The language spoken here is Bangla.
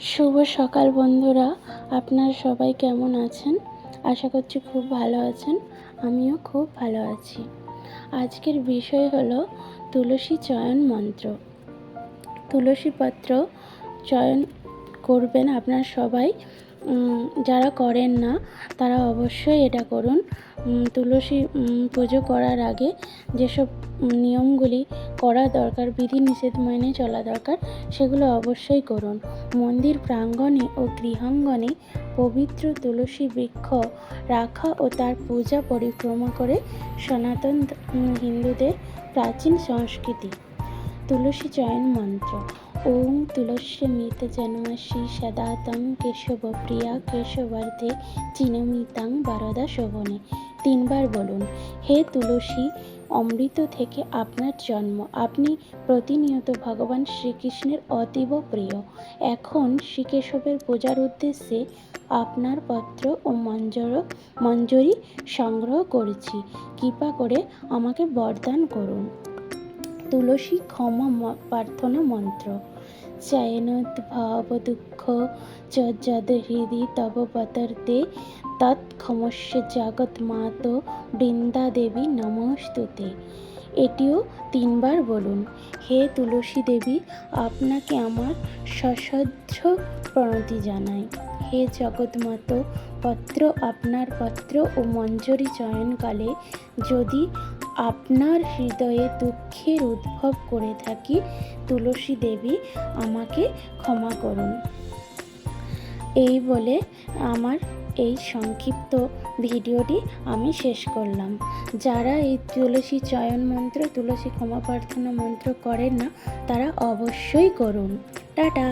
শুভ সকাল বন্ধুরা, আপনারা সবাই কেমন আছেন? আশা করছি খুব ভালো আছেন। আমিও খুব ভালো আছি। আজকের বিষয় হলো তুলসী চয়ন মন্ত্র। তুলসী পত্র চয়ন করবেন আপনারা সবাই। যারা করেন না তারা অবশ্যই এটা করুন। তুলসী পুজো করার আগে যেসব নিয়মগুলি করা দরকার, বিধিনিষেধ মেনে চলা দরকার, সেগুলো অবশ্যই করুন। মন্দির প্রাঙ্গণে ও গৃহাঙ্গনে পবিত্র তুলসী বৃক্ষ রাখা ও তার পূজা পরিক্রমা করে সনাতন হিন্দুদের প্রাচীন সংস্কৃতি। তুলসী চয়ন মন্ত্র। ওম তুলস্যমিত জন্মসি সদা তং কেশবপ্রিয়া কেশবার্ধে চিনমিতাং বরদা শোভনে। 3 বার বলুন। হে তুলসী, অমৃত থেকে আপনার জন্ম। আপনি প্রতিনিয়ত ভগবান শ্রীকৃষ্ণের অতীব প্রিয়। এখন শ্রীকেশবের পূজার উদ্দেশ্যে আপনার পত্র ও মঞ্জরি সংগ্রহ করেছি। কৃপা করে আমাকে বরদান করুন। তুলসী ক্ষমা প্রার্থনা মন্ত্র। চয়নোদ্ভব দুঃখ যদ হৃদি তব পতর্তে তৎক্ষমস্য জগৎমাত বৃন্দা দেবী নমস্তুতে। এটিও 3 বার বলুন। হে তুলসী দেবী, আপনাকে আমার সশ্রদ্ধ প্রণতি জানাই। হে জগৎমাত, আপনার পত্র ও মঞ্জরি চয়নকালে যদি আপনার হৃদয়ে দুঃখের উদ্ভব করে থাকি, তুলসী দেবী আমাকে ক্ষমা করুন। এই বলে আমার এই সংক্ষিপ্ত ভিডিওটি আমি শেষ করলাম। যারা এই তুলসী চয়ন মন্ত্র, তুলসী ক্ষমা প্রার্থনা মন্ত্র করেন না, তারা অবশ্যই করুন। টাটা।